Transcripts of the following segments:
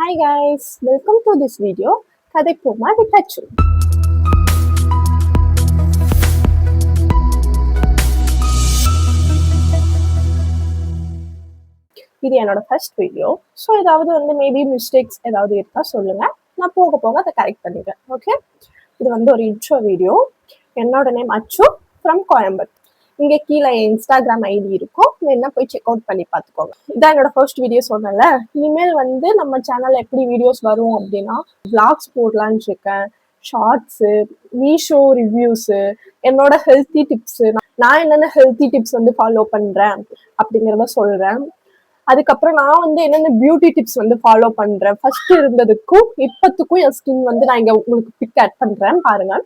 Hi guys, welcome to this video. கதைப்போமா விட்டாச்சு. இது என்னோட ஃபர்ஸ்ட் வீடியோ. ஸோ ஏதாவது வந்து மேபி மிஸ்டேக்ஸ் ஏதாவது இருக்கா சொல்லுங்க. நான் போக போக அதை கரெக்ட் பண்ணிடுறேன். ஓகே, இது வந்து ஒரு இன்ட்ரோ வீடியோ. என்னோட நேம் அச்சு ஃப்ரம் கோயம்புத்தூர். இங்கே கீழே இன்ஸ்டாகிராம் ஐடி இருக்கும், வேணா போய் செக் அவுட் பண்ணி பார்த்துக்கோங்க. இதான் என்னோட ஃபர்ஸ்ட் வீடியோ சொன்னல. இனிமேல் வந்து நம்ம சேனல்ல எப்படி வீடியோஸ் வரும் அப்படின்னா விளாக்ஸ் போடலான்னு இருக்கேன், ஷார்ட்ஸு, மீஷோ ரிவ்யூஸு, என்னோட ஹெல்த்தி டிப்ஸு, நான் என்னென்ன ஹெல்த்தி டிப்ஸ் வந்து ஃபாலோ பண்றேன் அப்படிங்கிறத சொல்றேன். அதுக்கப்புறம் நான் வந்து என்னென்ன பியூட்டி டிப்ஸ் வந்து ஃபாலோ பண்றேன், ஃபர்ஸ்ட் இருந்ததுக்கும் இப்பத்துக்கும் என் ஸ்கின் வந்து நான் இங்க உங்களுக்கு பிக் ஆட் பண்றேன் பாருங்க.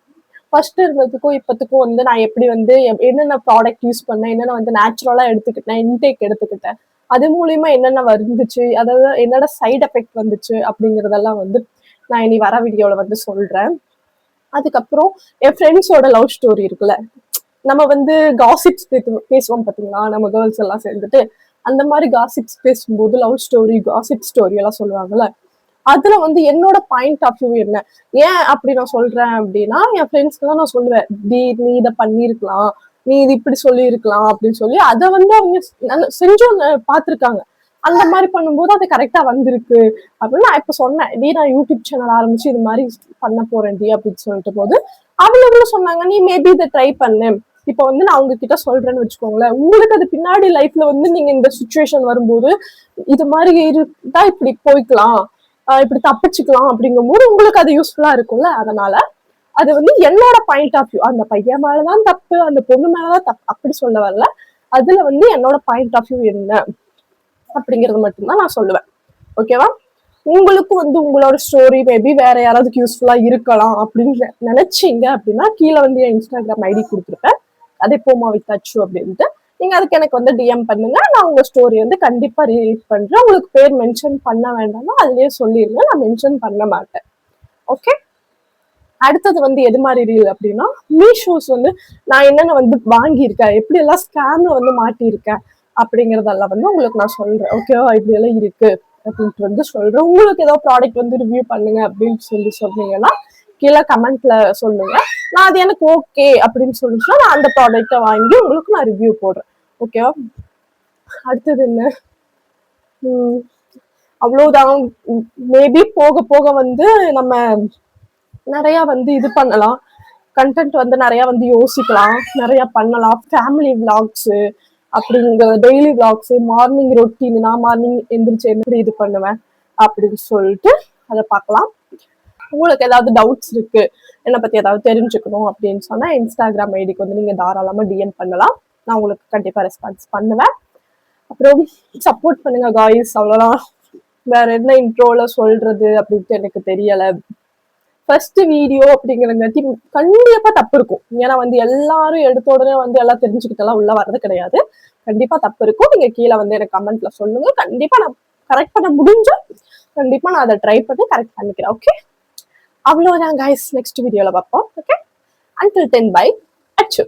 ஃபர்ஸ்ட் இருந்ததுக்கும் இப்பத்துக்கும் வந்து நான் எப்படி வந்து என்னென்ன ப்ராடக்ட் யூஸ் பண்ணேன், என்னென்ன வந்து நேச்சுரலா எடுத்துக்கிட்டேன், இன்டேக் எடுத்துக்கிட்டேன், அது மூலியமா என்னென்ன வந்துச்சு, அதாவது என்னோட சைட் எஃபெக்ட் வந்துச்சு அப்படிங்கறதெல்லாம் வந்து நான் இனி வர வீடியோல வந்து சொல்றேன். அதுக்கப்புறம் என் ஃப்ரெண்ட்ஸோட லவ் ஸ்டோரி இருக்குல்ல, நம்ம வந்து காசிப்ஸ் பேசுவோம் பாத்தீங்களா, நம்ம கேர்ள்ஸ் எல்லாம் சேர்ந்துட்டு அந்த மாதிரி காசிப்ஸ் பேசும்போது லவ் ஸ்டோரி, காசிப் ஸ்டோரி எல்லாம் சொல்லுவாங்கல்ல, அதுல வந்து என்னோட பாயிண்ட் ஆஃப் வியூ என்ன, ஏன் அப்படி நான் சொல்றேன் அப்படின்னா என் ஃப்ரெண்ட்ஸ்க்கு தான் நான் சொல்லுவேன், நீ இதை பண்ணிருக்கலாம், நீ இது இப்படி சொல்லியிருக்கலாம் அப்படின்னு சொல்லி அதை வந்து அவங்க செஞ்சு பார்த்துருக்காங்க. அந்த மாதிரி பண்ணும்போது அது கரெக்டா வந்திருக்கு அப்படின்னு நான் இப்ப சொன்னேன். நான் யூடியூப் சேனல் ஆரம்பிச்சு இது மாதிரி பண்ண போறேன் அப்படின்னு சொல்லிட்டு போது அவங்களும் சொன்னாங்க, நீ மேபி இதை ட்ரை பண்ணு. இப்ப வந்து நான் அவங்க கிட்ட சொல்றேன்னு வச்சுக்கோங்களேன், உங்களுக்கு அது பின்னாடி லைஃப்ல வந்து நீங்க இந்த சுச்சுவேஷன் வரும்போது இது மாதிரி இருந்தா இப்படி போய்க்கலாம், இப்படி தப்பிச்சுக்கலாம் அப்படிங்கும் போது உங்களுக்கு அது யூஸ்ஃபுல்லா இருக்கும்ல. அதனால அது வந்து என்னோட பாயிண்ட் ஆஃப் வியூ, அந்த பையன் மேலதான் தப்பு, அந்த பொண்ணு மேலதான் தப்பு அப்படி சொல்ல வரல. அதுல வந்து என்னோட பாயிண்ட் ஆஃப் வியூ என்ன அப்படிங்கிறது மட்டும்தான் நான் சொல்லுவேன். ஓகேவா? உங்களுக்கும் வந்து உங்களோட ஸ்டோரி மேபி வேற யாராவது யூஸ்ஃபுல்லா இருக்கலாம் அப்படின்னு நினைச்சீங்க அப்படின்னா கீழே வந்து என் இன்ஸ்டாகிராம் ஐடி கொடுத்துருப்பேன், கதைப்போமா வித்தாச்சு அப்படின்ட்டு. நீங்க அதுக்கு எனக்கு வந்து டிஎம் பண்ணுங்க, நான் உங்க ஸ்டோரி வந்து கண்டிப்பா ரீட் பண்றேன். உங்களுக்கு பேர் மென்ஷன் பண்ண வேண்டாம்னா அதுலயே சொல்லிருங்க, நான் மென்ஷன் பண்ண மாட்டேன். ஓகே, அடுத்தது வந்து எது மாதிரி ரீல் அப்படின்னா மீஷோஸ் வந்து நான் என்னென்ன வந்து வாங்கியிருக்கேன், எப்படி எல்லாம் ஸ்கேம்ல வந்து மாட்டியிருக்கேன் அப்படிங்கறதெல்லாம் வந்து உங்களுக்கு நான் சொல்றேன். ஓகேவா? இப்படி எல்லாம் இருக்கு அப்படின்ட்டு வந்து சொல்றேன். உங்களுக்கு ஏதோ ப்ராடக்ட் வந்து ரிவ்யூ பண்ணுங்க அப்படின்னு சொல்லி சொன்னீங்கன்னா கீழே கமெண்ட்ல சொல்லுங்க. நான் அது எனக்கு ஓகே அப்படின்னு சொல்லிச்சுன்னா நான் அந்த ப்ராடக்டை வாங்கி உங்களுக்கு நான் ரிவ்யூ போடுறேன். ஓகேவா? அடுத்தது என்ன, அவ்வளவுதான். மேபி போக போக வந்து நம்ம நிறைய வந்து இது பண்ணலாம், கண்டென்ட் வந்து நிறைய வந்து யோசிக்கலாம், நிறைய பண்ணலாம். ஃபேமிலி விளாக்ஸ் அப்படிங்கிற டெய்லி விளாக்ஸ், மார்னிங் ரொட்டீன், நான் மார்னிங் எந்திரிச்சு எப்படி இது பண்ணுவேன் அப்படின்னு சொல்லிட்டு அதை பார்க்கலாம். உங்களுக்கு ஏதாவது டவுட்ஸ் இருக்கு, என்னை பத்தி ஏதாவது தெரிஞ்சுக்கணும் அப்படின்னு சொன்னா இன்ஸ்டாகிராம் ஐடிக்கு வந்து நீங்க தாராளமா டிஎம் பண்ணலாம், நான் உங்களுக்கு கண்டிப்பா ரெஸ்பான்ஸ் பண்ணுவேன். அப்புறம் சப்போர்ட் பண்ணுங்க காய்ஸ், அவ்வளோதான். வேற என்ன இன்ட்ரோல சொல்றது அப்படின்ட்டு எனக்கு தெரியல. ஃபர்ஸ்ட் வீடியோ அப்படிங்கிறங்காட்டி கண்டிப்பா தப்பு இருக்கும். ஏன்னா வந்து எல்லாரும் எடுத்த உடனே வந்து எல்லாம் தெரிஞ்சுக்கிட்டெல்லாம் உள்ள வர்றது கிடையாது. கண்டிப்பா தப்பு இருக்கும். நீங்க கீழே வந்து எனக்கு கமெண்ட்ல சொல்லுங்க, கண்டிப்பா நான் கரெக்ட் பண்ண முடிஞ்சா கண்டிப்பா நான் அதை ட்ரை பண்ணி கரெக்ட் பண்ணிக்கிறேன். ஓகே, அவ்வளவுதான் கைஸ், நெக்ஸ்ட் வீடியோல பார்ப்போம். ஓகே, until then bye, அச்சு.